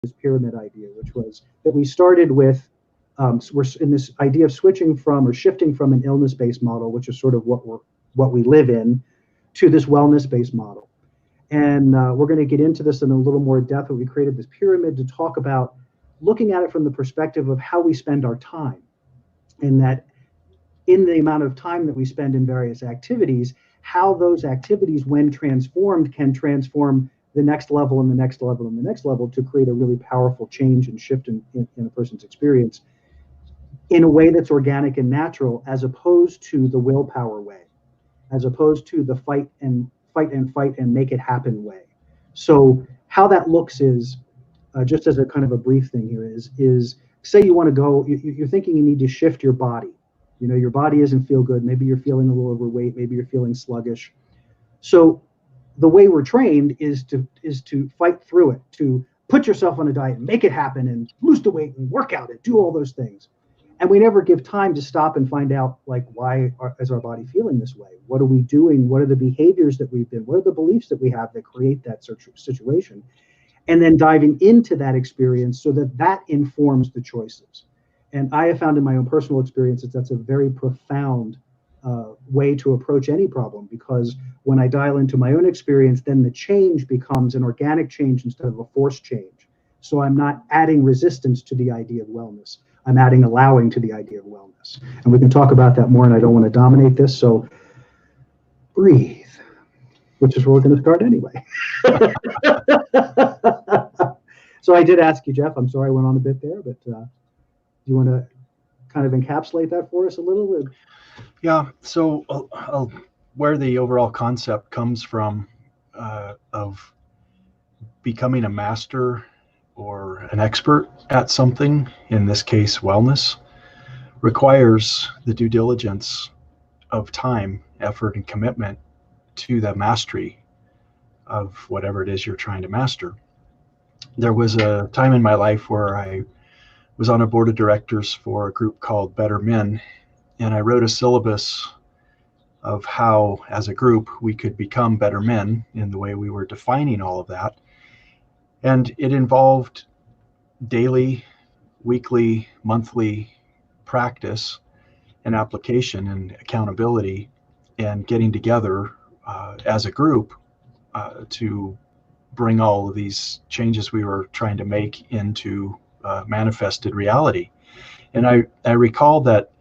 this pyramid idea, which was that we started with so we're in this idea of switching from or shifting from an illness-based model, which is sort of what we live in, to this wellness-based model. And we're going to get into this in a little more depth. But we created this pyramid to talk about looking at it from the perspective of how we spend our time, and that in the amount of time that we spend in various activities, how those activities, when transformed, can transform the next level and the next level and the next level to create a really powerful change and shift in a person's experience in a way that's organic and natural, as opposed to the willpower way, as opposed to the fight and make it happen way. So how that looks is, just as a kind of a brief thing here, is say you want to go, you're thinking you need to shift your body. Your body doesn't feel good. Maybe you're feeling a little overweight. Maybe you're feeling sluggish. So the way we're trained is to fight through it, to put yourself on a diet and make it happen and lose the weight and work out it, do all those things. And we never give time to stop and find out, like, why is our body feeling this way? What are we doing? What are the behaviors that we've been? What are the beliefs that we have that create that situation? And then diving into that experience so that informs the choices. And I have found in my own personal experiences that's a very profound way to approach any problem, because when I dial into my own experience, then the change becomes an organic change instead of a forced change. So I'm not adding resistance to the idea of wellness. I'm adding allowing to the idea of wellness. And we can talk about that more, and I don't want to dominate this. So breathe, which is where we're going to start anyway. So I did ask you, Jeff. I'm sorry I went on a bit there, but you want to kind of encapsulate that for us a little bit? Yeah. So where the overall concept comes from of becoming a master or an expert at something, in this case wellness, requires the due diligence of time, effort, and commitment to the mastery of whatever it is you're trying to master. There was a time in my life where I was on a board of directors for a group called Better Men, and I wrote a syllabus of how, as a group, we could become better men in the way we were defining all of that. And it involved daily, weekly, monthly practice and application and accountability, and getting together as a group to bring all of these changes we were trying to make into manifested reality. And I recall that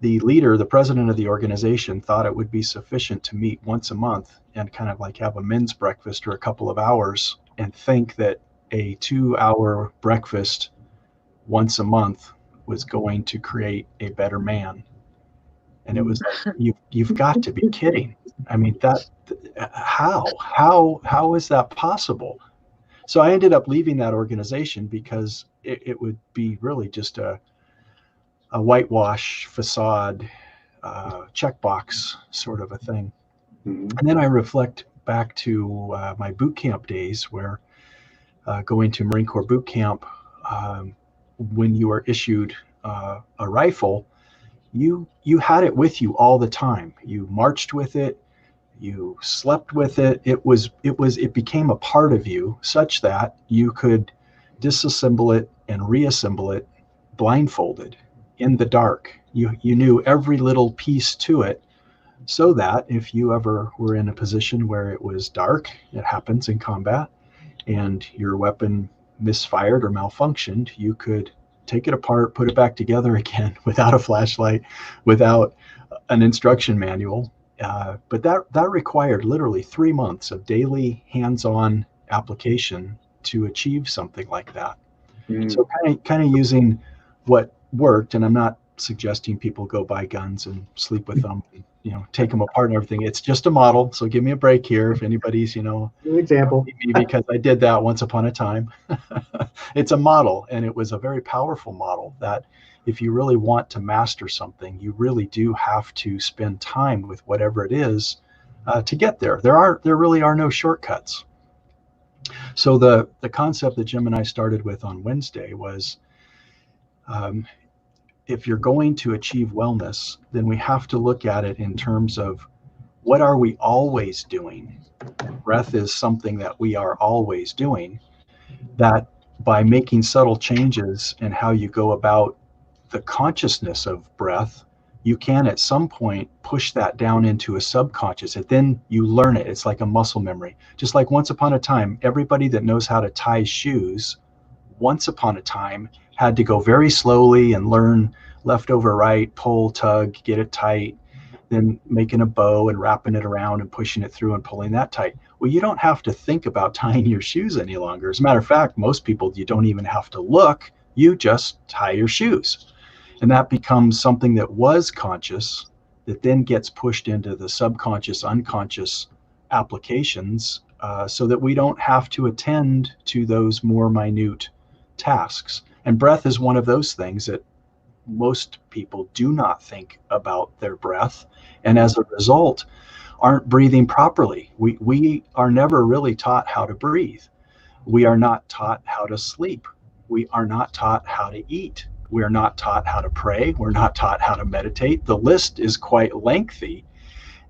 the leader, the president of the organization, thought it would be sufficient to meet once a month and kind of like have a men's breakfast or a couple of hours, and think that a 2-hour breakfast once a month was going to create a better man. And it was like, you've got to be kidding. I mean, how is that possible? So I ended up leaving that organization because it would be really just a whitewash facade, checkbox sort of a thing. Mm-hmm. And then I reflect back to my boot camp days, where going to Marine Corps boot camp, when you were issued a rifle, you had it with you all the time. You marched with it, you slept with it. It became a part of you, such that you could disassemble it and reassemble it blindfolded in the dark. You knew every little piece to it, so that if you ever were in a position where it was dark, it happens in combat, and your weapon misfired or malfunctioned, you could take it apart, put it back together again without a flashlight, without an instruction manual. But that required literally 3 months of daily hands-on application to achieve something like that. Mm. So kind of using what worked, and I'm not suggesting people go buy guns and sleep with them, and, take them apart and everything. It's just a model. So give me a break here if anybody's, an example, because I did that once upon a time. It's a model, and it was a very powerful model that if you really want to master something, you really do have to spend time with whatever it is to get there. There really are no shortcuts. So the concept that Jim and I started with on Wednesday was, if you're going to achieve wellness, then we have to look at it in terms of, what are we always doing? Breath is something that we are always doing, that by making subtle changes in how you go about the consciousness of breath, you can at some point push that down into a subconscious, and then you learn it. It's like a muscle memory. Just like once upon a time, everybody that knows how to tie shoes, once upon a time, had to go very slowly and learn left over right, pull, tug, get it tight, then making a bow and wrapping it around and pushing it through and pulling that tight. Well, you don't have to think about tying your shoes any longer. As a matter of fact, most people, you don't even have to look, you just tie your shoes. And that becomes something that was conscious that then gets pushed into the subconscious, unconscious applications, so that we don't have to attend to those more minute tasks. And breath is one of those things that most people do not think about their breath, and as a result aren't breathing properly. We are never really taught how to breathe. We are not taught how to sleep. We are not taught how to eat. We are not taught how to pray. We're not taught how to meditate. The list is quite lengthy.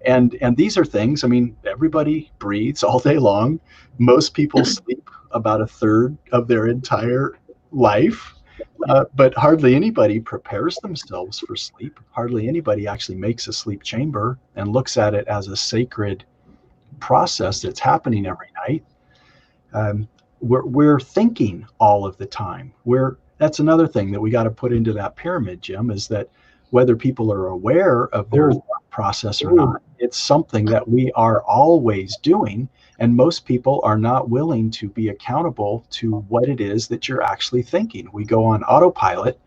And these are things, I mean, everybody breathes all day long. Most people sleep about a third of their entire life. But hardly anybody prepares themselves for sleep. Hardly anybody actually makes a sleep chamber and looks at it as a sacred process that's happening every night. We're thinking all of the time. That's another thing that we got to put into that pyramid, Jim, is that whether people are aware of their thought process or not, it's something that we are always doing. And most people are not willing to be accountable to what it is that you're actually thinking. We go on autopilot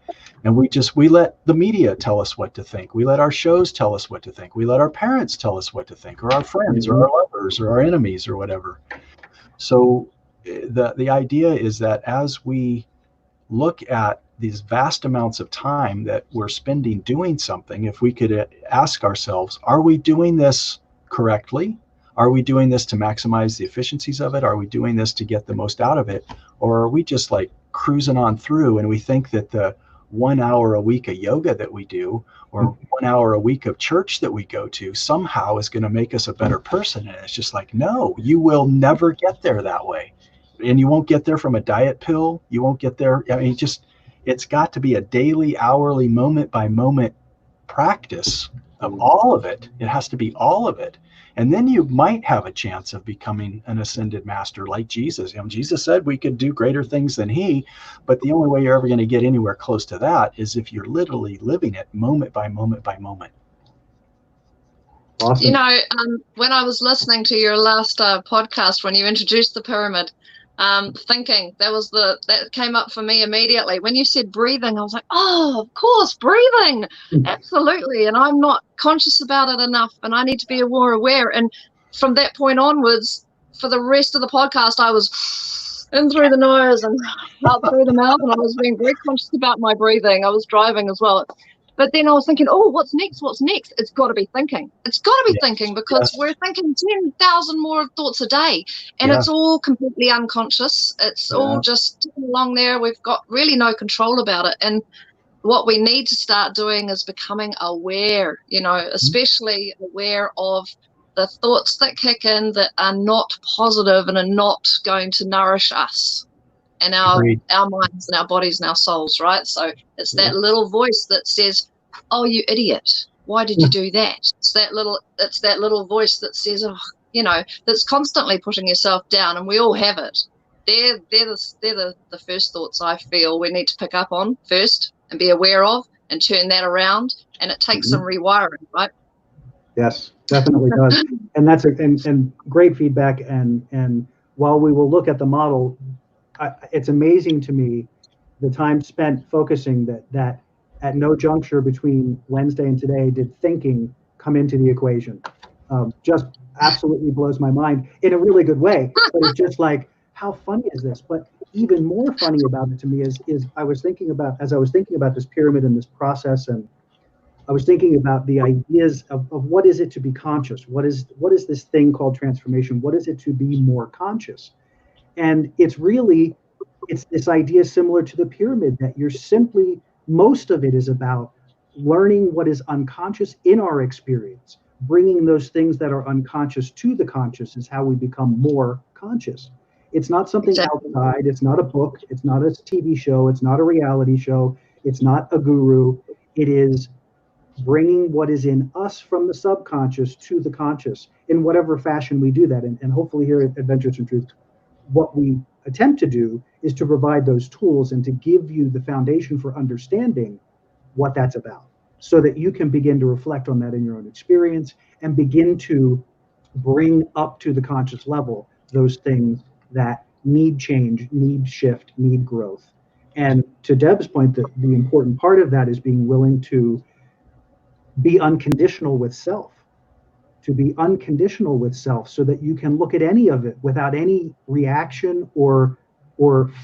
and we let the media tell us what to think. We let our shows tell us what to think. We let our parents tell us what to think, or our friends or our lovers or our enemies or whatever. So the idea is that as we look at these vast amounts of time that we're spending doing something, if we could ask ourselves, are we doing this correctly? Are we doing this to maximize the efficiencies of it? Are we doing this to get the most out of it? Or are we just like cruising on through and we think that the 1 hour a week of yoga that we do, or 1 hour a week of church that we go to, somehow is going to make us a better person? And it's just like, no, you will never get there that way. And you won't get there from a diet pill. You won't get there. I mean, it's got to be a daily, hourly, moment by moment practice of all of it. It has to be all of it. And then you might have a chance of becoming an ascended master like Jesus. You know, Jesus said we could do greater things than he, but the only way you're ever going to get anywhere close to that is if you're literally living it moment by moment by moment. Awesome. You know, when I was listening to your last podcast, when you introduced the pyramid, thinking, that came up for me immediately. When you said breathing, I was like, oh, of course, breathing. Absolutely. And I'm not conscious about it enough, and I need to be more aware. And from that point onwards, for the rest of the podcast, I was in through the nose and out through the mouth, and I was being very conscious about my breathing. I was driving as well. But then I was thinking, oh, what's next? What's next? It's got to be thinking. It's got to be thinking, because we're thinking 10,000 more thoughts a day, and it's all completely unconscious. It's all just along there. We've got really no control about it. And what we need to start doing is becoming aware, you know, especially aware of the thoughts that kick in that are not positive and are not going to nourish us and our minds and our bodies and our souls, right? So it's that little voice that says, oh, you idiot, why did you do that? It's that little voice that says, oh, you know, that's constantly putting yourself down, and we all have it. They're the first thoughts I feel we need to pick up on first and be aware of and turn that around, and it takes some rewiring, right? Yes, definitely does. And that's and great feedback. And while we will look at the model, it's amazing to me the time spent focusing that at no juncture between Wednesday and today did thinking come into the equation. Just absolutely blows my mind in a really good way. But it's just like, how funny is this? But even more funny about it to me is as I was thinking about this pyramid and this process, and I was thinking about the ideas of what is it to be conscious? What is this thing called transformation? What is it to be more conscious? And it's this idea similar to the pyramid, that most of it is about learning what is unconscious in our experience. Bringing those things that are unconscious to the conscious is how we become more conscious. It's not something Exactly. outside. It's not a book. It's not a TV show. It's not a reality show. It's not a guru. It is bringing what is in us from the subconscious to the conscious in whatever fashion we do that. And hopefully here at Adventures in Truth, what we attempt to do is to provide those tools and to give you the foundation for understanding what that's about, so that you can begin to reflect on that in your own experience and begin to bring up to the conscious level those things that need change, need shift, need growth. And to Deb's point, the important part of that is being willing to be unconditional with self, to be unconditional with self, so that you can look at any of it without any reaction or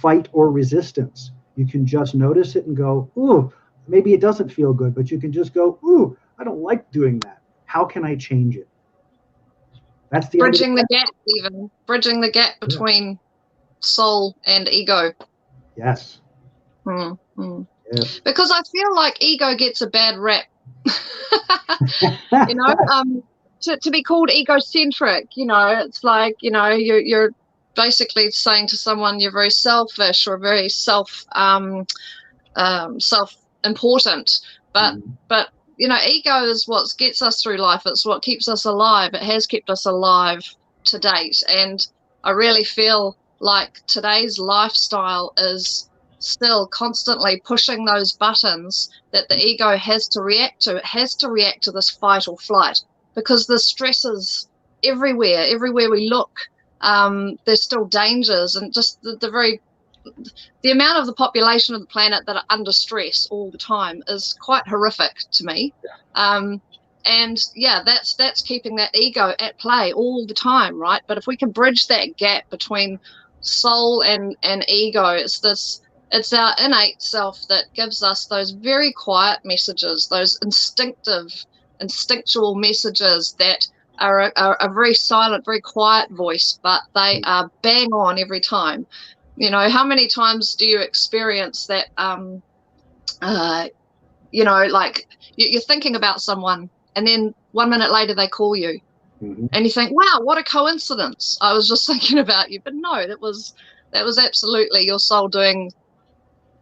fight or resistance. You can just notice it and go, ooh, maybe it doesn't feel good, but you can just go, ooh, I don't like doing that. How can I change it? That's the Bridging the gap, even bridging the gap between soul and ego. Yes. Yes. Because I feel like ego gets a bad rap. You know, to be called egocentric, you know, it's like, you know, you're basically saying to someone you're very selfish or very self-important, but you know, ego is what gets us through life. It's what keeps us alive. It has kept us alive to date, and I really feel like today's lifestyle is still constantly pushing those buttons that the ego has to react to. It has to react to this fight or flight, because the stresses everywhere we look. There's still dangers, and just the amount of the population of the planet that are under stress all the time is quite horrific to me. And yeah, that's keeping that ego at play all the time, right? But if we can bridge that gap between soul and ego, it's our innate self that gives us those very quiet messages, those instinctual messages that are a very silent, very quiet voice, but they are bang on every time. You know, how many times do you experience that, you know, like you're thinking about someone and then 1 minute later they call you and you think, wow, what a coincidence. I was just thinking about you. But no, that was absolutely your soul doing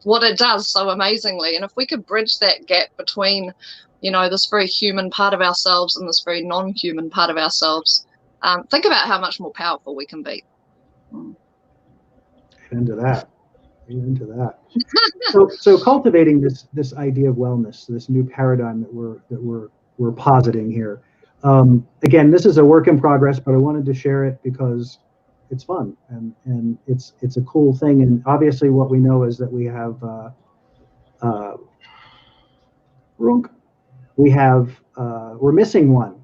what it does so amazingly. And if we could bridge that gap between, you know, this very human part of ourselves and this very non-human part of ourselves, think about how much more powerful we can be. Into that. So cultivating this idea of wellness, this new paradigm that we're positing here. Again, this is a work in progress, but I wanted to share it because it's fun and it's a cool thing. And obviously, what we know is that we have we're missing one.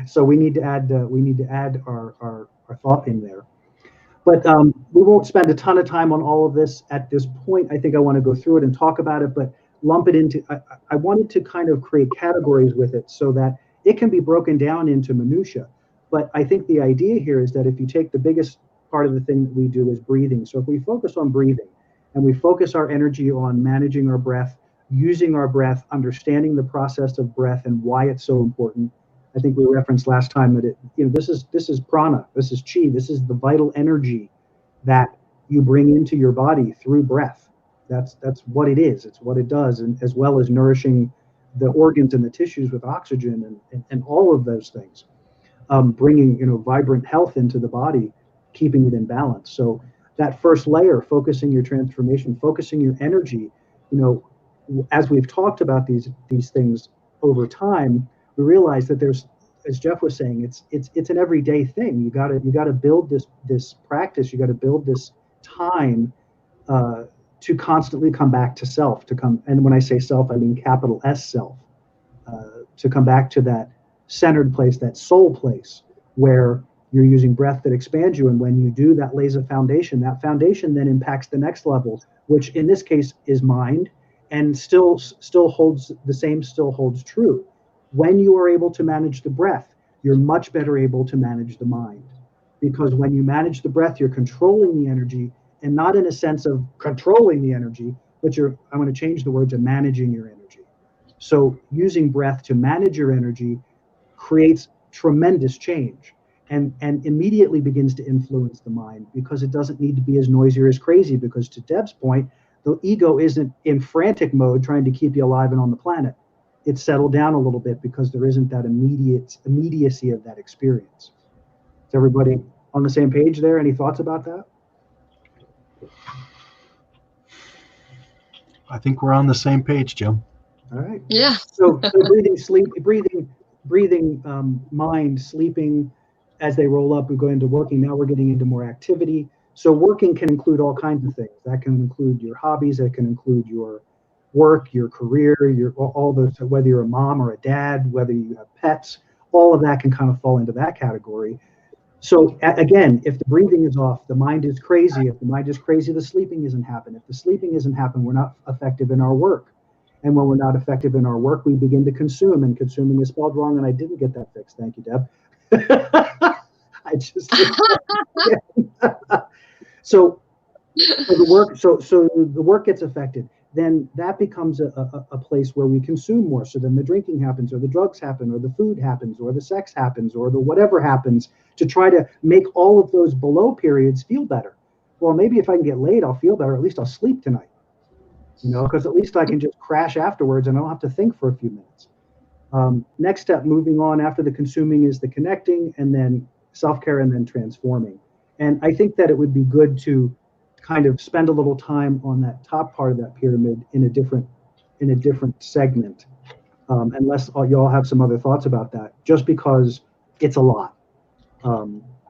So we need to add our thought in there. But we won't spend a ton of time on all of this at this point. I think I want to go through it and talk about it, but lump it into, I wanted to kind of create categories with it so that it can be broken down into minutia. But I think the idea here is that if you take the biggest part of the thing that we do is breathing. So if we focus on breathing and we focus our energy on managing our breath, using our breath, understanding the process of breath and why it's so important. I think we referenced last time that this is prana, this is chi, this is the vital energy that you bring into your body through breath. That's what it is. It's what it does, and as well as nourishing the organs and the tissues with oxygen and all of those things, bringing vibrant health into the body, keeping it in balance. So that first layer, focusing your transformation, focusing your energy, as we've talked about these things over time, we realize that there's, as Jeff was saying, it's an everyday thing. You gotta build this practice. You gotta build this time to constantly come back to self. And when I say self, I mean capital S self. To come back to that centered place, that soul place, where you're using breath that expands you. And when you do, that lays a foundation. That foundation then impacts the next level, which in this case is mind, and still holds true. When you are able to manage the breath, you're much better able to manage the mind. Because when you manage the breath, you're controlling the energy, and not in a sense of controlling the energy, but I'm going to change the word to managing your energy. So using breath to manage your energy creates tremendous change. and immediately begins to influence the mind, because it doesn't need to be as noisy or as crazy, because to Deb's point, the ego isn't in frantic mode trying to keep you alive and on the planet. It's settled down a little bit because there isn't that immediacy of that experience. Is everybody on the same page there? Any thoughts about that? I think we're on the same page, Jim. All right. Yeah. So breathing, mind, sleeping, as they roll up, we go into working. Now we're getting into more activity. So working can include all kinds of things. That can include your hobbies. That can include your work, your career, all those, whether you're a mom or a dad, whether you have pets, all of that can kind of fall into that category. So again, if the breathing is off, the mind is crazy. If the mind is crazy, the sleeping isn't happening. If the sleeping isn't happening, we're not effective in our work. And when we're not effective in our work, we begin to consume, and consuming is spelled wrong, and I didn't get that fixed. Thank you, Deb. I just so the work gets affected. Then that becomes a place where we consume more. So then the drinking happens, or the drugs happen, or the food happens, or the sex happens, or the whatever happens, to try to make all of those below periods feel better. Well, maybe if I can get laid, I'll feel better. At least I'll sleep tonight. Because at least I can just crash afterwards and I don't have to think for a few minutes. Next step, moving on after the consuming, is the connecting, and then self-care, and then transforming. And I think that it would be good to kind of spend a little time on that top part of that pyramid in a different segment, unless you all have some other thoughts about that, just because it's a lot.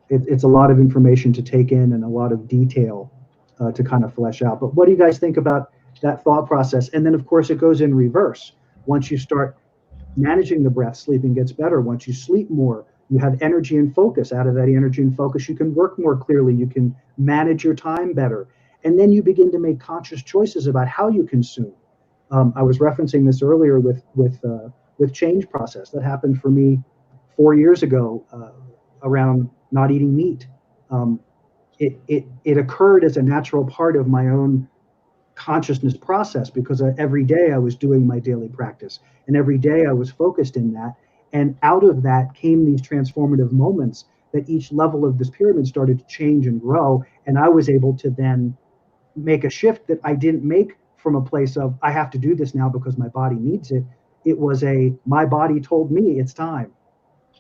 It's a lot of information to take in and a lot of detail to kind of flesh out. But what do you guys think about that thought process? And then, of course, it goes in reverse. Once you start managing the breath, sleeping gets better. Once you sleep more, you have energy and focus. Out of that energy and focus, you can work more clearly. You can manage your time better. And then you begin to make conscious choices about how you consume. I was referencing this earlier with change process that happened for me 4 years ago around not eating meat. It occurred as a natural part of my own consciousness process, because every day I was doing my daily practice, and every day I was focused in that. And out of that came these transformative moments that each level of this pyramid started to change and grow. And I was able to then make a shift that I didn't make from a place of, I have to do this now because my body needs it. It was my body told me it's time.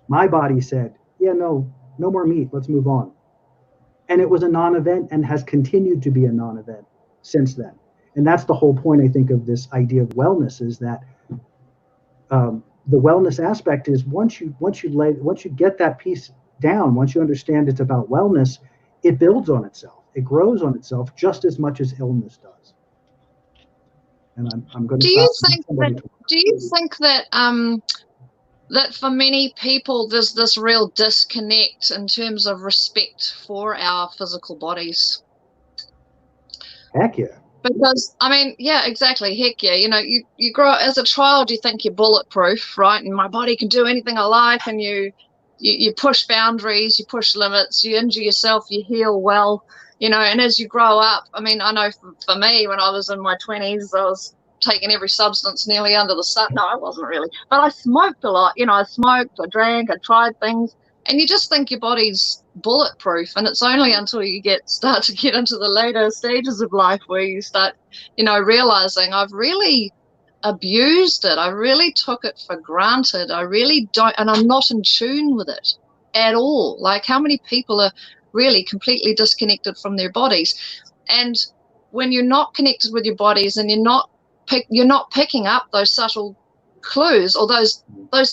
My body said, yeah, no more meat. Let's move on. And it was a non-event, and has continued to be a non-event since then. And that's the whole point, I think, of this idea of wellness, is that the wellness aspect is once you get that piece down, once you understand it's about wellness, it builds on itself. It grows on itself just as much as illness does. And I'm going to. Do you think that that for many people there's this real disconnect in terms of respect for our physical bodies? Heck yeah. Because, I mean, yeah, exactly. Heck yeah. You grow up as a child, you think you're bulletproof, right? And my body can do anything I like. And you push boundaries, you push limits, you injure yourself, you heal well, and as you grow up, I mean, I know for me, when I was in my 20s, I was taking every substance nearly under the sun. No, I wasn't really. But I smoked a lot. I smoked, I drank, I tried things. And you just think your body's bulletproof, and it's only until you start to get into the later stages of life where you start, realizing I've really abused it. I really took it for granted. I really don't, and I'm not in tune with it at all. Like, how many people are really completely disconnected from their bodies? And when you're not connected with your bodies, and you're not picking up those subtle clues, or those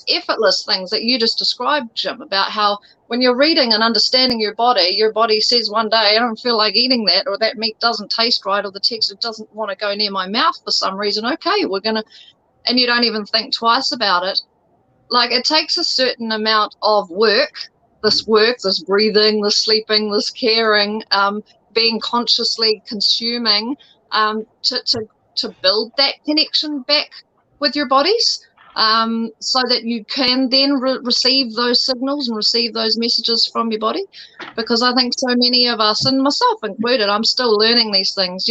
effortless things that you just described, Jim, about how when you're reading and understanding your body says one day, I don't feel like eating that, or that meat doesn't taste right, or the texture doesn't want to go near my mouth for some reason. Okay, and you don't even think twice about it. Like, it takes a certain amount of work, this breathing, this sleeping, this caring, being consciously consuming, to build that connection back with your bodies, so that you can then receive those signals and receive those messages from your body. Because I think so many of us, and myself included, I'm still learning these things.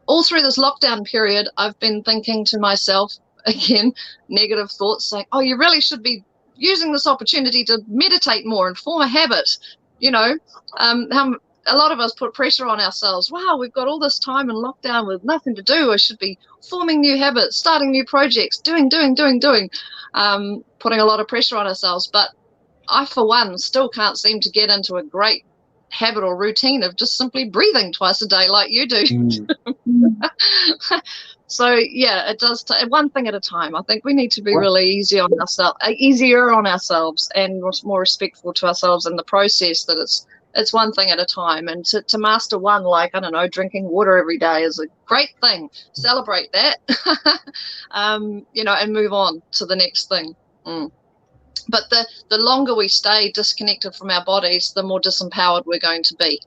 All through this lockdown period, I've been thinking to myself, again, negative thoughts saying, oh, you really should be using this opportunity to meditate more and form a habit. You know, how a lot of us put pressure on ourselves. Wow, we've got all this time in lockdown with nothing to do. I should be forming new habits, starting new projects, doing, putting a lot of pressure on ourselves. But I, for one, still can't seem to get into a great habit or routine of just simply breathing twice a day like you do. So yeah, it does one thing at a time. I think we need to be really easier on ourselves and more respectful to ourselves in the process, that it's one thing at a time. And to master one, like, I don't know, drinking water every day is a great thing. Celebrate that. You know, and move on to the next thing. But the longer we stay disconnected from our bodies, the more disempowered we're going to be.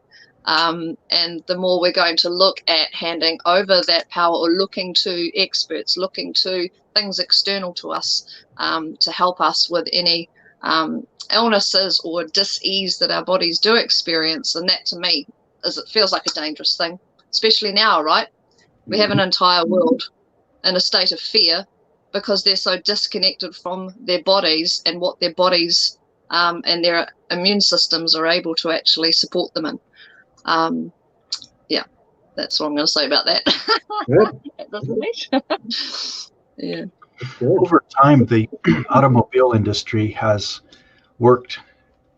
And the more we're going to look at handing over that power, or looking to experts, looking to things external to us to help us with any illnesses or dis-ease that our bodies do experience. And that, to me, it feels like a dangerous thing, especially now, right? We have an entire world in a state of fear because they're so disconnected from their bodies and what their bodies and their immune systems are able to actually support them in. Yeah, that's what I'm going to say about that. Yeah. Over time, the automobile industry has worked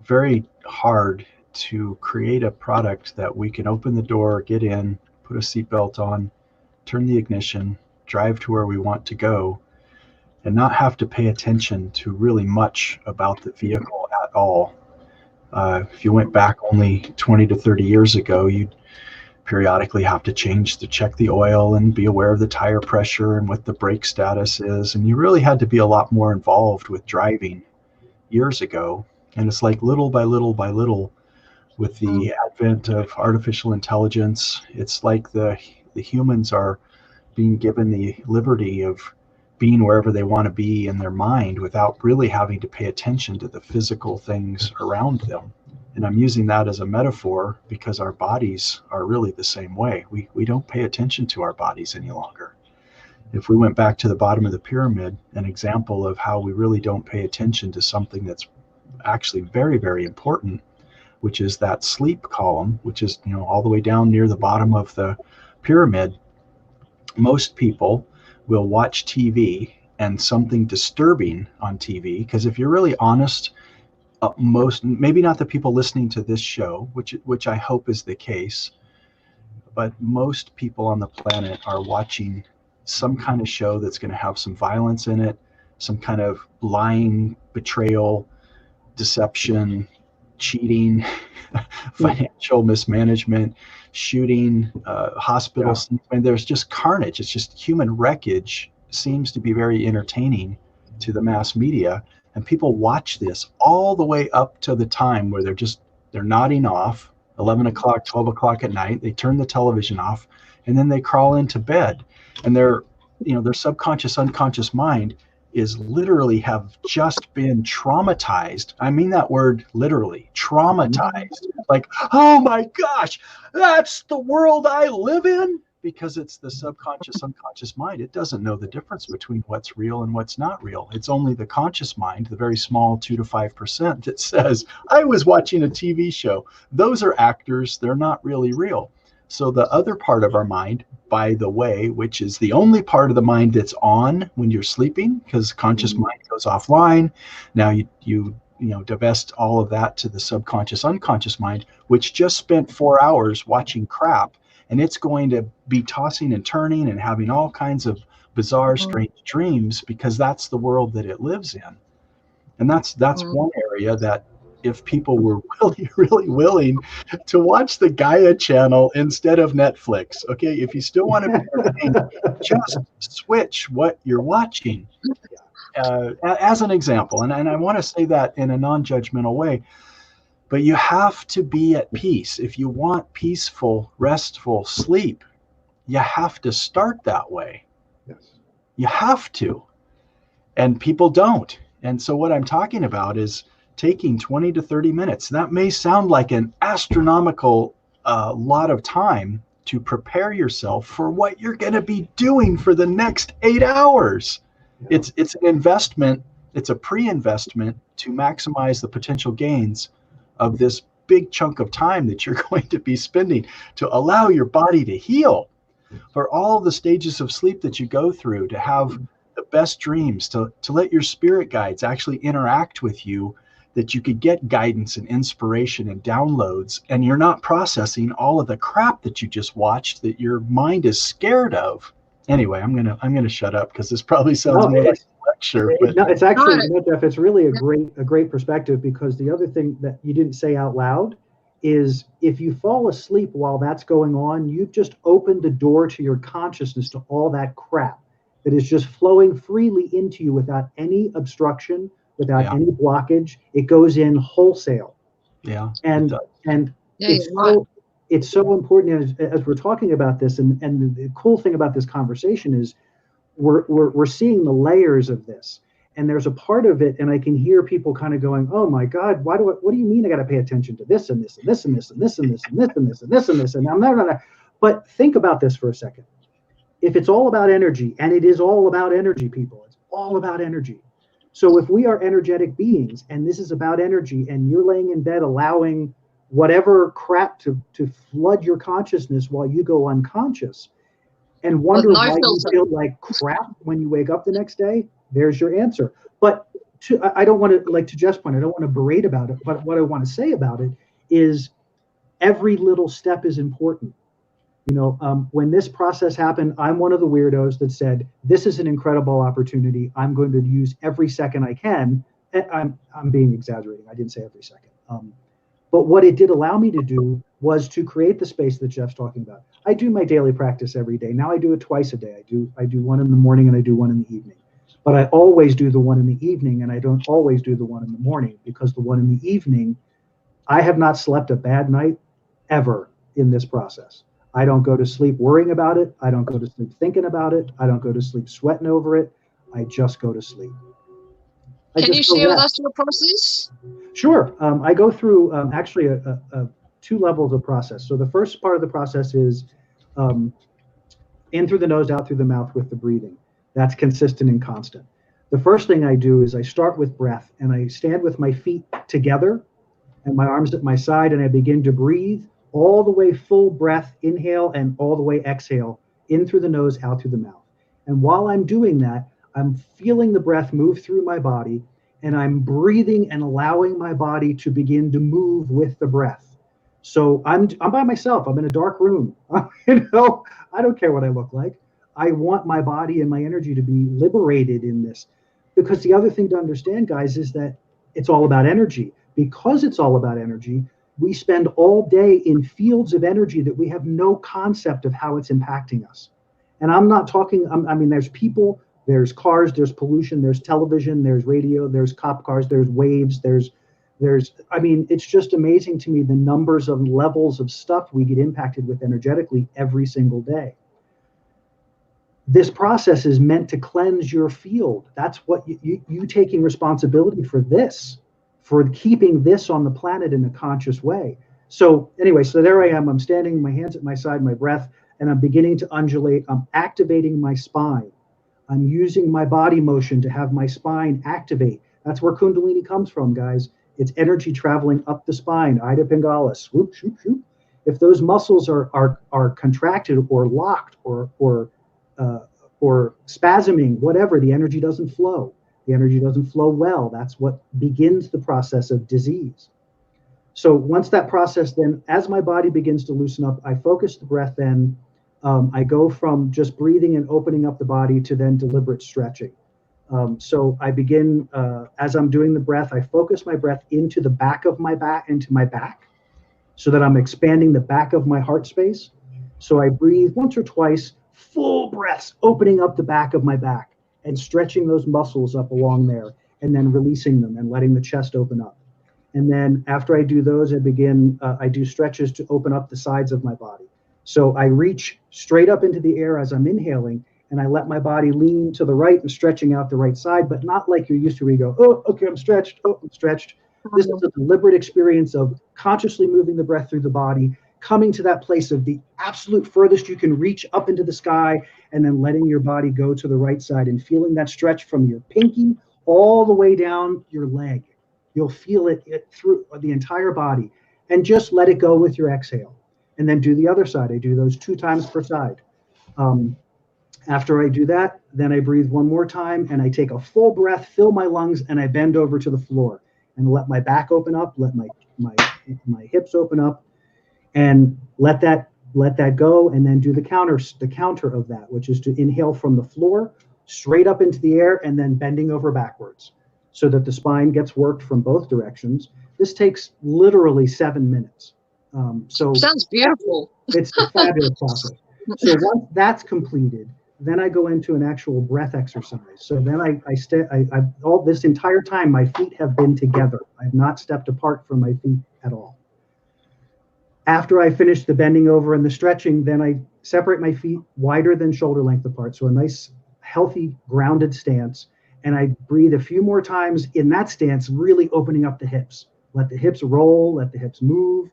very hard to create a product that we can open the door, get in, put a seatbelt on, turn the ignition, drive to where we want to go, and not have to pay attention to really much about the vehicle at all. If you went back only 20 to 30 years ago, you'd periodically have to check the oil and be aware of the tire pressure and what the brake status is. And you really had to be a lot more involved with driving years ago. And it's like little by little by little, with the advent of artificial intelligence, it's like the humans are being given the liberty of being wherever they want to be in their mind without really having to pay attention to the physical things around them. And I'm using that as a metaphor because our bodies are really the same way. We don't pay attention to our bodies any longer. If we went back to the bottom of the pyramid, an example of how we really don't pay attention to something that's actually very, very important, which is that sleep column, which is, you know, all the way down near the bottom of the pyramid. Most people will watch TV and something disturbing on TV, because if you're really honest, most, maybe not the people listening to this show, which I hope is the case, but most people on the planet are watching some kind of show that's going to have some violence in it, some kind of lying, betrayal, deception, cheating, financial mismanagement, shooting, hospitals. Yeah. I mean, there's just carnage. It's just human wreckage. Seems to be very entertaining to the mass media. And people watch this all the way up to the time where they're nodding off, 11 o'clock, 12 o'clock at night. They turn the television off, and then they crawl into bed. And their subconscious, unconscious mind is literally have just been traumatized. I mean that word literally, traumatized. Like, oh my gosh, that's the world I live in? Because it's the subconscious, unconscious mind. It doesn't know the difference between what's real and what's not real. It's only the conscious mind, the very small 2 to 5%, that says, I was watching a TV show. Those are actors. They're not really real. So the other part of our mind, by the way, which is the only part of the mind that's on when you're sleeping, because conscious mind goes offline. Now you divest all of that to the subconscious, unconscious mind, which just spent 4 hours watching crap. And it's going to be tossing and turning and having all kinds of bizarre, strange dreams, because that's the world that it lives in. And that's one area that if people were really, really willing to watch the Gaia channel instead of Netflix, okay, if you still want to be entertained, just switch what you're watching. As an example, and I want to say that in a non-judgmental way, but you have to be at peace. If you want peaceful, restful sleep, you have to start that way. Yes. You have to. And people don't. And so what I'm talking about is taking 20 to 30 minutes. That may sound like an astronomical lot of time to prepare yourself for what you're going to be doing for the next 8 hours. Yeah. It's an investment It's a pre-investment to maximize the potential gains of this big chunk of time that you're going to be spending to allow your body to heal for all the stages of sleep that you go through, to have the best dreams, to let your spirit guides actually interact with you, that you could get guidance and inspiration and downloads, and you're not processing all of the crap that you just watched that your mind is scared of. Anyway, I'm gonna shut up because this probably sounds more like a lecture. But No, it's actually, Right. no, Jeff, it's really a great perspective, because the other thing that you didn't say out loud is, if you fall asleep while that's going on, you've just opened the door to your consciousness to all that crap that is just flowing freely into you without any obstruction, without Yeah. any blockage. It goes in wholesale. yeah, And and Yeah, it's you're right. it's so important as we're talking about this, and the cool thing about this conversation is we're seeing the layers of this, and there's a part of it, and I can hear people kind of going, oh my God, what do you mean I got to pay attention to this and this and this and this and this and this and this and this and this and this, and I'm not. But think about this for a second. If it's all about energy, and it is all about energy, people, it's all about energy. So if we are energetic beings, and this is about energy, and you're laying in bed allowing whatever crap to flood your consciousness while you go unconscious, and wonder no why you filter. feel like crap when you wake up the next day, there's your answer. But I don't want to, like to Jeff's point, I don't want to berate about it, but what I want to say about it is every little step is important. When this process happened, I'm one of the weirdos that said, this is an incredible opportunity. I'm going to use every second I can. And I'm being exaggerating. I didn't say every second. But what it did allow me to do was to create the space that Jeff's talking about. I do my daily practice every day. Now I do it twice a day. I do one in the morning and I do one in the evening. But I always do the one in the evening, and I don't always do the one in the morning, because the one in the evening, I have not slept a bad night ever in this process. I don't go to sleep worrying about it. I don't go to sleep thinking about it. I don't go to sleep sweating over it. I just go to sleep. Can you share with us your process? Sure. I go through actually two levels of process. So the first part of the process is in through the nose, out through the mouth with the breathing. That's consistent and constant. The first thing I do is I start with breath, and I stand with my feet together and my arms at my side, and I begin to breathe all the way full breath, inhale, and all the way exhale, in through the nose, out through the mouth. And while I'm doing that, I'm feeling the breath move through my body, and I'm breathing and allowing my body to begin to move with the breath. So I'm by myself. I'm in a dark room. I don't care what I look like. I want my body and my energy to be liberated in this. Because the other thing to understand, guys, is that it's all about energy. Because it's all about energy, we spend all day in fields of energy that we have no concept of how it's impacting us. And I'm not talking, there's people, there's cars, there's pollution, there's television, there's radio, there's cop cars, there's waves, it's just amazing to me the numbers of levels of stuff we get impacted with energetically every single day. This process is meant to cleanse your field. That's what you taking responsibility for this, for keeping this on the planet in a conscious way. So anyway, so there I am. I'm standing, my hands at my side, my breath, and I'm beginning to undulate. I'm activating my spine. I'm using my body motion to have my spine activate. That's where Kundalini comes from, guys. It's energy traveling up the spine, Ida Pingala, swoop, shoop, shoop. If those muscles are contracted or locked or spasming, whatever, the energy doesn't flow. The energy doesn't flow well. That's what begins the process of disease. So once that process, then as my body begins to loosen up, I focus the breath. Then I go from just breathing and opening up the body to then deliberate stretching. So I begin, as I'm doing the breath, I focus my breath into the back of my back, so that I'm expanding the back of my heart space. So I breathe once or twice, full breaths, opening up the back of my back and stretching those muscles up along there, and then releasing them and letting the chest open up. And then after I do those, I do stretches to open up the sides of my body. So I reach straight up into the air as I'm inhaling, and I let my body lean to the right and stretching out the right side, but not like you're used to where you go, oh, okay, I'm stretched, oh, I'm stretched. This is a deliberate experience of consciously moving the breath through the body, coming to that place of the absolute furthest you can reach up into the sky, and then letting your body go to the right side and feeling that stretch from your pinky all the way down your leg. You'll feel it through the entire body, and just let it go with your exhale. And then do the other side. I do those 2 times per side. After I do that, then I breathe one more time, and I take a full breath, fill my lungs, and I bend over to the floor and let my back open up, let my hips open up, and let that go, and then do the counter of that, which is to inhale from the floor straight up into the air and then bending over backwards so that the spine gets worked from both directions. This takes literally 7 minutes. So sounds beautiful. It's a fabulous process. So once that's completed, then I go into an actual breath exercise. So then I all this entire time, my feet have been together. I have not stepped apart from my feet at all. After I finish the bending over and the stretching, then I separate my feet wider than shoulder length apart. So a nice, healthy, grounded stance. And I breathe a few more times in that stance, really opening up the hips. Let the hips roll, let the hips move.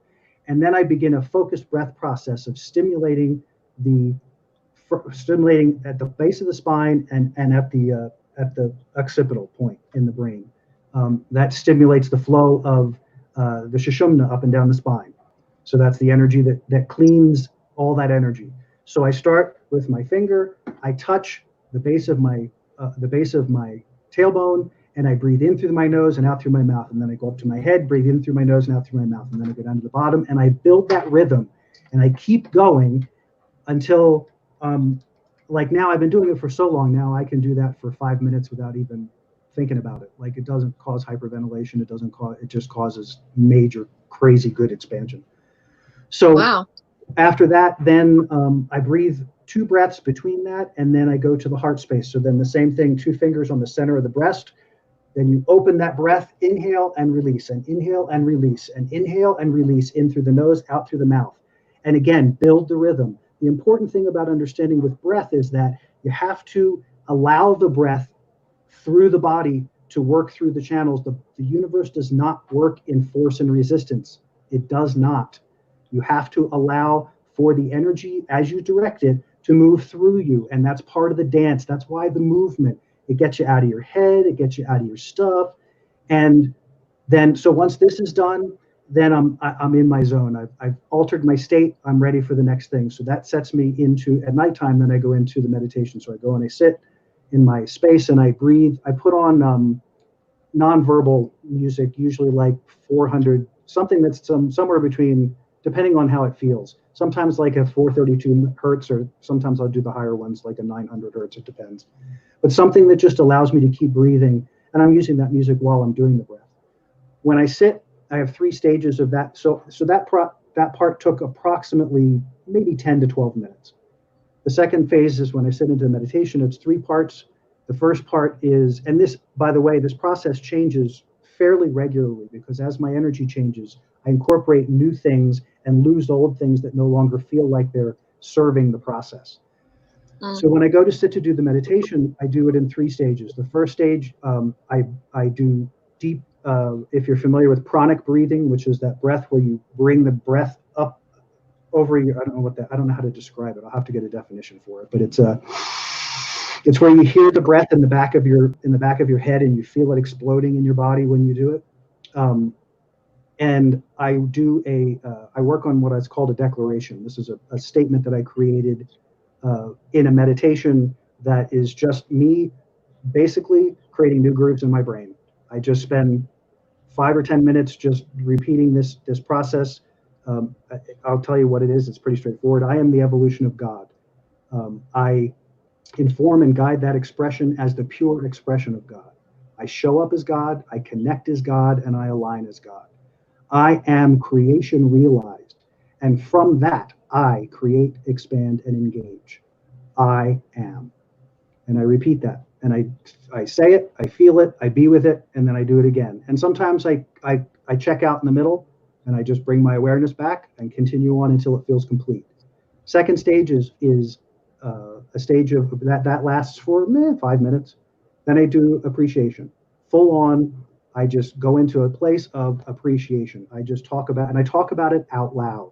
And then I begin a focused breath process of stimulating at the base of the spine and at the occipital point in the brain. That stimulates the flow of the Sushumna up and down the spine. So that's the energy that cleans all that energy. So I start with my finger, I touch the base of my tailbone, and I breathe in through my nose and out through my mouth. And then I go up to my head, breathe in through my nose and out through my mouth. And then I go down to the bottom, and I build that rhythm. And I keep going until, like now I've been doing it for so long now, I can do that for 5 minutes without even thinking about it. Like, it doesn't cause hyperventilation. It just causes major, crazy good expansion. So wow. After that, then I breathe 2 breaths between that, and then I go to the heart space. So then the same thing, 2 fingers on the center of the breast. Then you open that breath, inhale and release, and inhale and release, and inhale and release in through the nose, out through the mouth. And again, build the rhythm. The important thing about understanding with breath is that you have to allow the breath through the body to work through the channels. The universe does not work in force and resistance. It does not. You have to allow for the energy as you direct it to move through you. And that's part of the dance. That's why the movement, it gets you out of your head, it gets you out of your stuff. And then, so once this is done, then I'm in my zone. I've altered my state. I'm ready for the next thing. So that sets me into, at nighttime, then I go into the meditation. So I go and I sit in my space and I breathe. I put on nonverbal music, usually like 400, something that's somewhere between, depending on how it feels. Sometimes like a 432 hertz, or sometimes I'll do the higher ones, like a 900 hertz, it depends. But something that just allows me to keep breathing. And I'm using that music while I'm doing the breath. When I sit, I have 3 stages of that. So that part took approximately maybe 10 to 12 minutes. The second phase is when I sit into meditation. It's 3 parts. The first part is, and this, by the way, this process changes fairly regularly, because as my energy changes, I incorporate new things and lose old things that no longer feel like they're serving the process. So when I go to sit to do the meditation, I do it in 3 stages. The first stage, I do deep, if you're familiar with pranic breathing, which is that breath where you bring the breath up over your, I don't know how to describe it. I'll have to get a definition for it, but it's where you hear the breath in the back of your head, and you feel it exploding in your body when you do it. And I work on what is called a declaration. This is a statement that I created in a meditation that is just me basically creating new grooves in my brain. I just spend 5 or 10 minutes just repeating this process. I'll tell you what it is. It's pretty straightforward. I am the evolution of God. I inform and guide that expression as the pure expression of God. I show up as God, I connect as God, and I align as God. I am creation realized. And from that, I create, expand, and engage. I am. And I repeat that. And I say it, I feel it, I be with it, and then I do it again. And sometimes I check out in the middle, and I just bring my awareness back and continue on until it feels complete. Second stage is a stage of that lasts for 5 minutes. Then I do appreciation. Full on, I just go into a place of appreciation. I just talk about it out loud.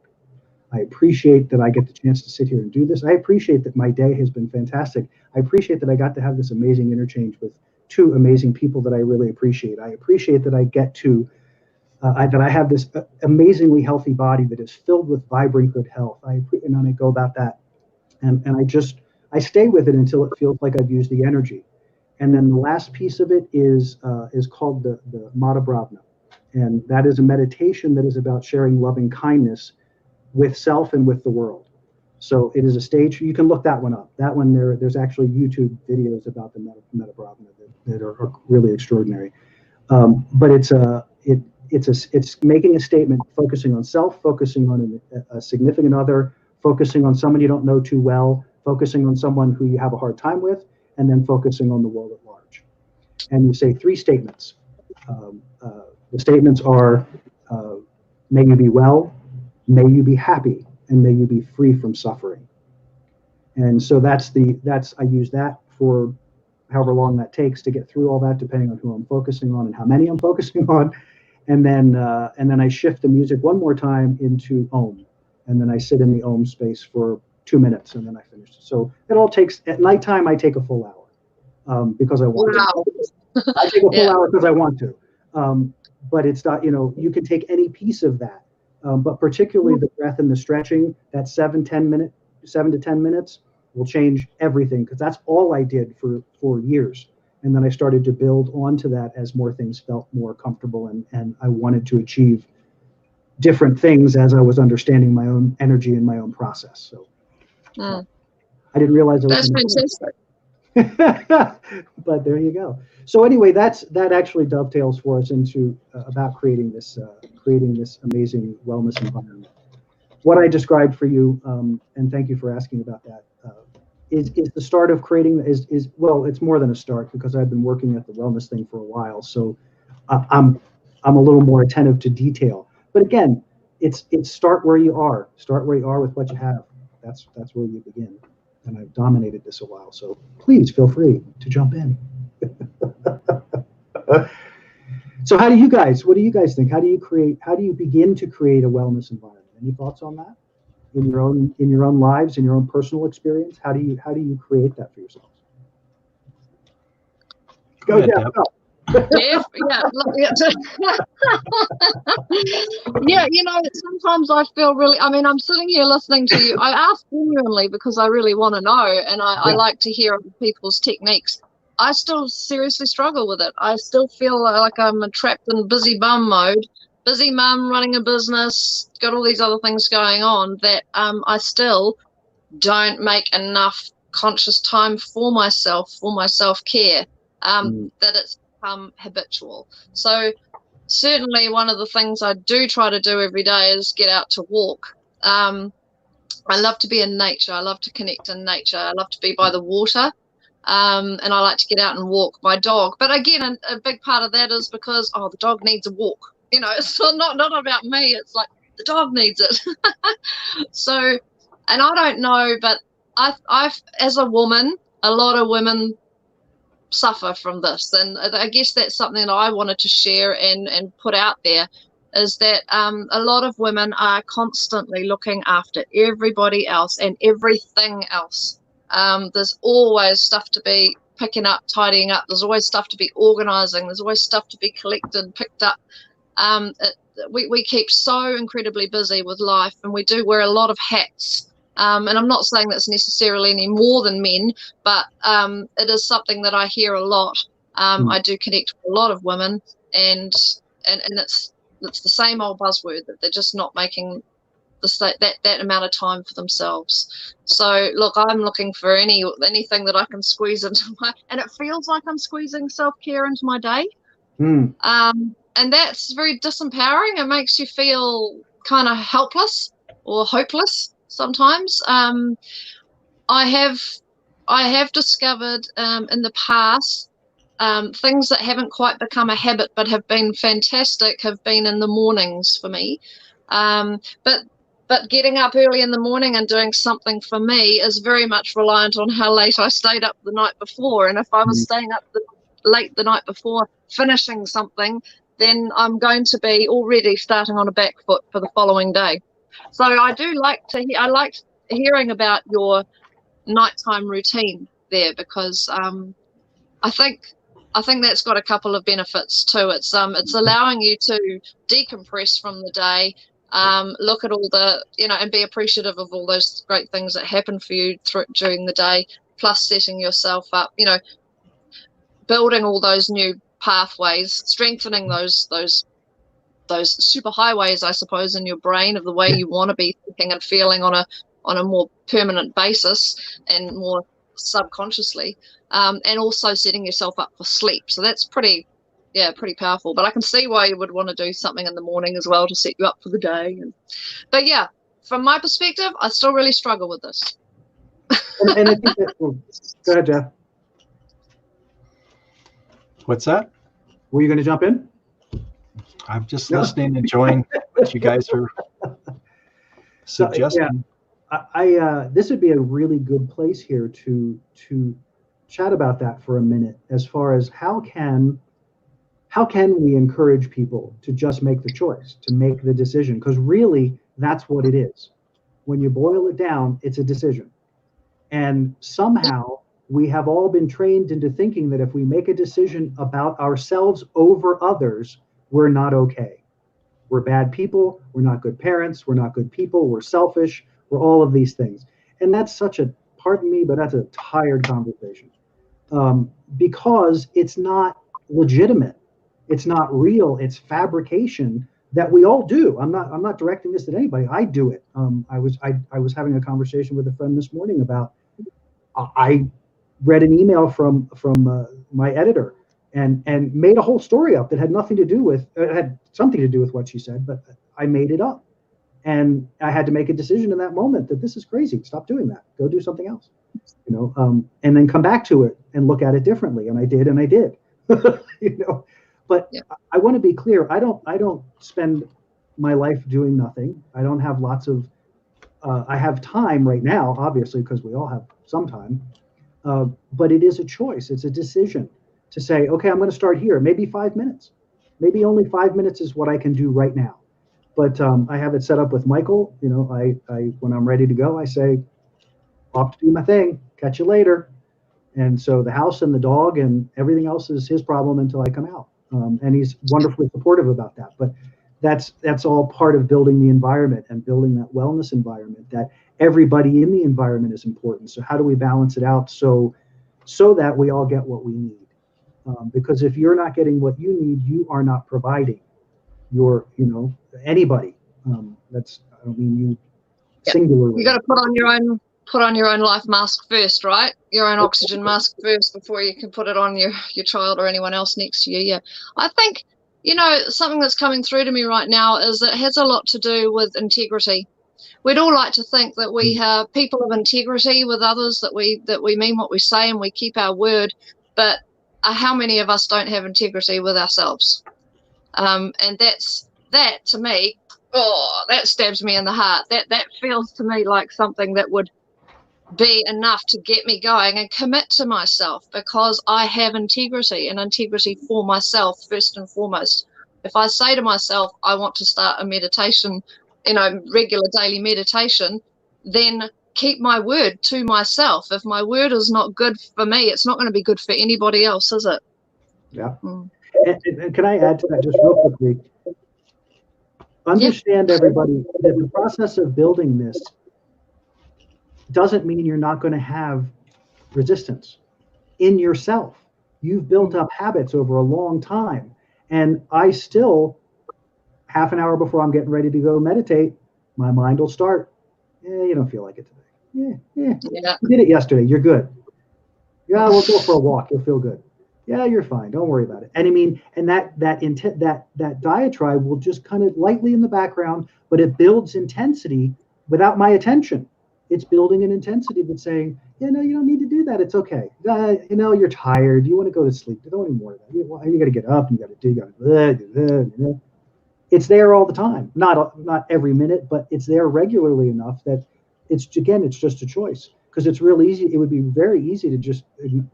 I appreciate that I get the chance to sit here and do this. I appreciate that my day has been fantastic. I appreciate that I got to have this amazing interchange with two amazing people that I really appreciate. I appreciate that I get to that I have this amazingly healthy body that is filled with vibrant good health. And I go about that, and I stay with it until it feels like I've used the energy. And then the last piece of it is called the Mata Bhavana, and that is a meditation that is about sharing loving kindness with self and with the world. So it is a stage. You can look that one up. That one there's actually YouTube videos about the Mata Bhavana that are really extraordinary. But it's making a statement, focusing on self, focusing on a significant other, focusing on someone you don't know too well, focusing on someone who you have a hard time with, and then focusing on the world at large. And you say 3 statements. The statements are, may you be well, may you be happy, and may you be free from suffering. And so I use that for however long that takes to get through all that, depending on who I'm focusing on and how many I'm focusing on. And then I shift the music one more time into Om. And then I sit in the Om space for 2 minutes, and then I finish. So it all takes, at nighttime, I take a full hour because I want to. I take a full hour because I want to. But it's not, you can take any piece of that. But particularly the breath and the stretching, that 7 to 10 minutes will change everything, because that's all I did for years. And then I started to build onto that as more things felt more comfortable, and I wanted to achieve different things as I was understanding my own energy and my own process. So I didn't realize it was fantastic. But there you go. So anyway, that actually dovetails for us into about creating this amazing wellness environment. What I described for you, and thank you for asking about that, is the start of creating well, it's more than a start, because I've been working at the wellness thing for a while. So I'm a little more attentive to detail. But again, it's start where you are. Start where you are with what you have. That's where you begin. And I've dominated this a while, so please feel free to jump in. So what do you guys think? How do you begin to create a wellness environment? Any thoughts on that? In your own lives, in your own personal experience? How do you create that for yourselves? Go ahead, Jeff. Yeah. Sometimes I feel really, I'm sitting here listening to you. I ask genuinely because I really want to know, and I like to hear other people's techniques. I still seriously struggle with it. I still feel like I'm trapped in busy bum mode. Busy mum, running a business, got all these other things going on, that I still don't make enough conscious time for myself, for my self-care, that it's become habitual. So certainly one of the things I do try to do every day is get out to walk. I love to be in nature. I love to connect in nature. I love to be by the water. And I like to get out and walk my dog. But again, a big part of that is because, the dog needs a walk. It's not about me. It's like the dog needs it. So, and I don't know, but I've as a woman, a lot of women suffer from this. And I guess that's something that I wanted to share and put out there, is that a lot of women are constantly looking after everybody else and everything else. There's always stuff to be picking up, tidying up. There's always stuff to be organizing. There's always stuff to be collected, picked up. We keep so incredibly busy with life, and we do wear a lot of hats. And I'm not saying that's necessarily any more than men, but it is something that I hear a lot. I do connect with a lot of women, and it's the same old buzzword, that they're just not making that amount of time for themselves. So look, I'm looking for anything that I can squeeze into and it feels like I'm squeezing self-care into my day. And that's very disempowering. It makes you feel kind of helpless or hopeless sometimes. I have discovered in the past things that haven't quite become a habit but have been fantastic have been in the mornings for me. But getting up early in the morning and doing something for me is very much reliant on how late I stayed up the night before. And if I was staying up late the night before finishing something, then I'm going to be already starting on a back foot for the following day. So I do like to I liked hearing about your nighttime routine there, because I think I think that's got a couple of benefits too. It's allowing you to decompress from the day, look at all the, and be appreciative of all those great things that happen for you during the day, plus setting yourself up, building all those new pathways, strengthening those super highways, I suppose, in your brain of the way you want to be thinking and feeling on a more permanent basis and more subconsciously, and also setting yourself up for sleep. So that's pretty powerful. But I can see why you would want to do something in the morning as well to set you up for the day. But yeah, from my perspective, I still really struggle with this. And I think that, go ahead, Jeff. What's that? Were you going to jump in? I'm just listening, enjoying what you guys are suggesting. I this would be a really good place here to chat about that for a minute, as far as how can we encourage people to just make the choice, to make the decision, because really that's what it is. When you boil it down, it's a decision. And somehow we have all been trained into thinking that if we make a decision about ourselves over others, we're not okay. We're bad people. We're not good parents. We're not good people. We're selfish. We're all of these things. And that's such a, pardon me, but that's a tired conversation, because it's not legitimate. It's not real. It's fabrication that we all do. I'm not directing this at anybody. I do it. I was having a conversation with a friend this morning about, I read an email from my editor and made a whole story up that had nothing to do with, had something to do with what she said, but I made it up. And I had to make a decision in that moment that this is crazy. Stop doing that. Go do something else. And then come back to it and look at it differently. And I did. But yeah. I want to be clear. I don't spend my life doing nothing. I don't have lots of, I have time right now, obviously, because we all have some time. But it is a choice. It's a decision to say, okay, I'm going to start here. Maybe 5 minutes. Maybe only 5 minutes is what I can do right now. But I have it set up with Michael. I when I'm ready to go, I say, off to do my thing. Catch you later. And so the house and the dog and everything else is his problem until I come out. And he's wonderfully supportive about that. But that's all part of building the environment and building that wellness environment, that everybody in the environment is important. So how do we balance it out so that we all get what we need? Because if you're not getting what you need, you are not providing. Anybody. I don't mean you singularly. You got to put on your own life mask first, right? Your own oxygen mask first before you can put it on your child or anyone else next to you. Yeah. I think, something that's coming through to me right now is it has a lot to do with integrity. We'd all like to think that we have people of integrity with others, that we mean what we say and we keep our word, but how many of us don't have integrity with ourselves? And that to me, that stabs me in the heart. That feels to me like something that would be enough to get me going and commit to myself, because I have integrity, and integrity for myself first and foremost. If I say to myself, I want to start a meditation, regular daily meditation, then keep my word to myself. If my word is not good for me, it's not going to be good for anybody else, is it? Yeah. And can I add to that just real quickly? Understand, everybody, that the process of building this doesn't mean you're not going to have resistance in yourself. You've built up habits over a long time. And I still, half an hour before I'm getting ready to go meditate, my mind will start, you don't feel like it today. Yeah. You did it yesterday. You're good. Yeah, we'll go for a walk. You'll feel good. Yeah, you're fine. Don't worry about it. And I mean, and that diatribe will just kind of lightly in the background, but it builds intensity without my attention. It's building an intensity that's saying, you don't need to do that. It's okay. You're tired. You want to go to sleep. Don't even worry about it. You got to get up. You got to do. It's there all the time. Not every minute, but it's there regularly enough that it's just a choice. Because it's real easy. It would be very easy to just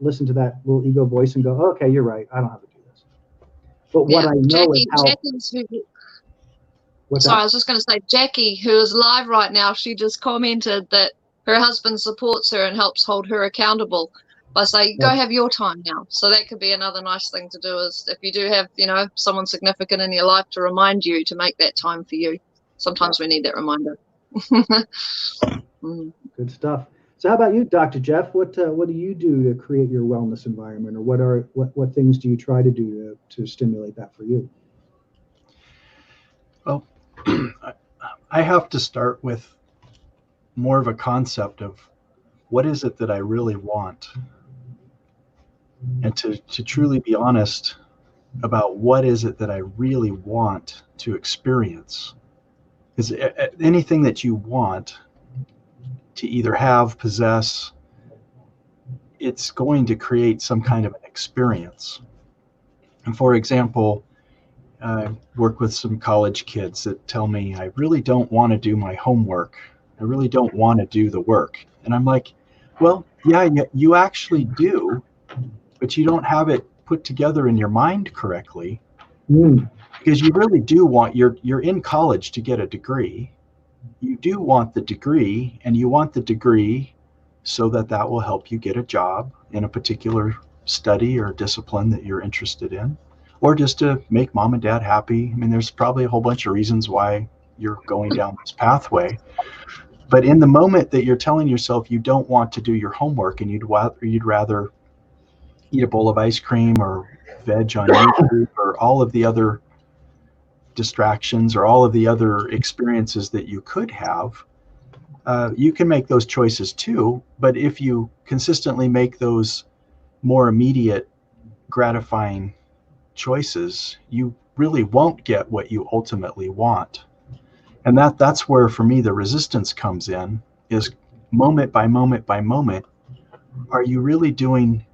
listen to that little ego voice and go, oh, okay, you're right. I don't have to do this. But what I know is how. I was just going to say, Jackie, who is live right now, she just commented that her husband supports her and helps hold her accountable. I say, go Yep. have your time now. So that could be another nice thing to do, is if you do have, someone significant in your life, to remind you to make that time for you. Sometimes we need that reminder. Good stuff. So how about you, Dr. Jeff? What do you do to create your wellness environment, or what things do you try to do to stimulate that for you? Well, I have to start with more of a concept of what is it that I really want, and to truly be honest about what is it that I really want to experience. Because anything that you want to either have, possess, it's going to create some kind of an experience. And for example, I work with some college kids that tell me, I really don't want to do my homework. I really don't want to do the work. And I'm like, well, yeah, you actually do, but you don't have it put together in your mind correctly. Because you really do want, you're in college to get a degree. You do want the degree, and you want the degree so that will help you get a job in a particular study or discipline that you're interested in, or just to make mom and dad happy. I mean, there's probably a whole bunch of reasons why you're going down this pathway. But in the moment that you're telling yourself you don't want to do your homework and you'd rather eat a bowl of ice cream or veg on YouTube or all of the other distractions or all of the other experiences that you could have, you can make those choices too. But if you consistently make those more immediate, gratifying choices, you really won't get what you ultimately want. And that's where, for me, the resistance comes in, is moment by moment by moment. Are you really doing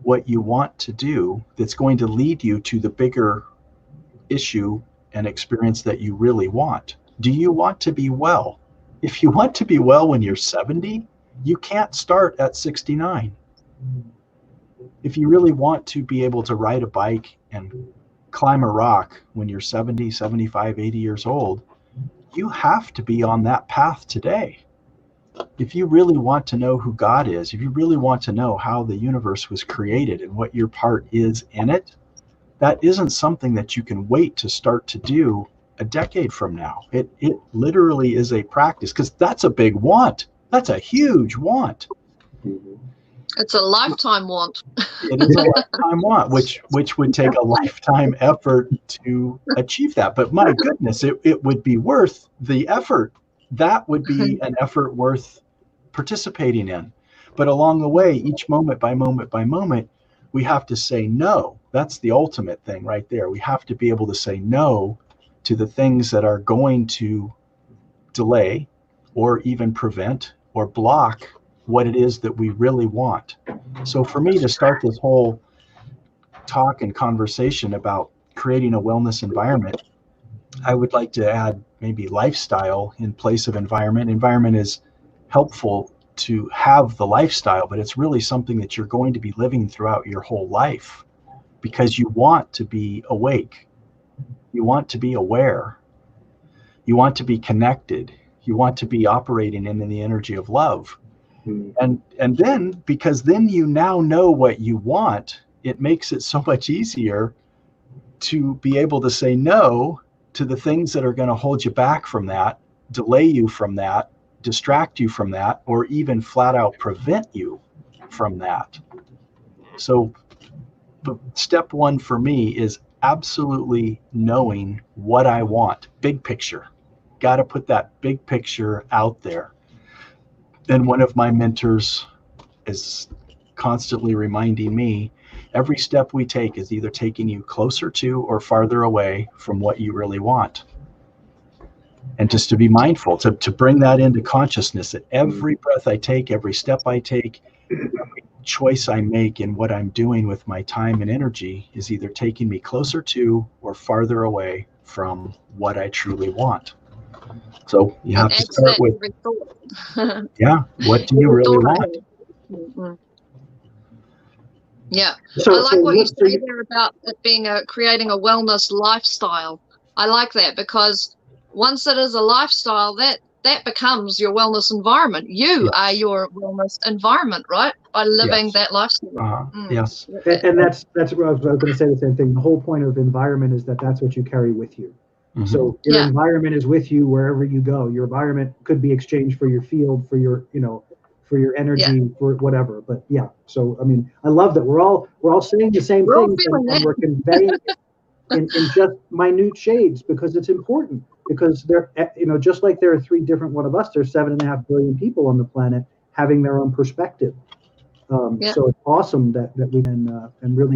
what you want to do that's going to lead you to the bigger issue and experience that you really want? Do you want to be well? If you want to be well when you're 70, you can't start at 69. If you really want to be able to ride a bike and climb a rock when you're 70, 75, 80 years old, you have to be on that path today. If you really want to know who God is, if you really want to know how the universe was created and what your part is in it, that isn't something that you can wait to start to do a decade from now. It literally is a practice, because that's a big want. That's a huge want. It's a lifetime want. It is a lifetime want, which would take a lifetime effort to achieve that. But my goodness, it would be worth the effort. That would be an effort worth participating in. But along the way, each moment by moment by moment, we have to say no. That's the ultimate thing right there. We have to be able to say no to the things that are going to delay or even prevent or block what it is that we really want. So for me to start this whole talk and conversation about creating a wellness environment, I would like to add maybe lifestyle in place of environment. Environment is helpful to have the lifestyle, but it's really something that you're going to be living throughout your whole life, because you want to be awake. You want to be aware. You want to be connected. You want to be operating in the energy of love. And then, because then you now know what you want, it makes it so much easier to be able to say no to the things that are going to hold you back from that, delay you from that, distract you from that, or even flat out prevent you from that. So step one for me is absolutely knowing what I want. Big picture. Got to put that big picture out there. And one of my mentors is constantly reminding me, every step we take is either taking you closer to or farther away from what you really want. And just to be mindful, to bring that into consciousness, that every breath I take, every step I take, every choice I make in what I'm doing with my time and energy is either taking me closer to or farther away from what I truly want. So you have to start with, yeah, what do you really want? Mm-hmm. Yeah. So, I like what you say there about it being creating a wellness lifestyle. I like that, because once it is a lifestyle, that that becomes your wellness environment. You are Yes. your wellness environment, right? By living Yes. that lifestyle. Yes. And that's what I was going to say, the same thing. The whole point of environment is that that's what you carry with you. Mhm. So your Yeah. environment is with you wherever you go. Your environment could be exchanged for your field, for your, for your energy, for whatever. But yeah, so I mean, I love that we're all saying the same We're all things, feeling and that. we're conveying it in just minute shades, because it's important. Because there, just like there are 3 different one of us, there's 7.5 billion people on the planet having their own perspective. Yeah. So it's awesome that we can and really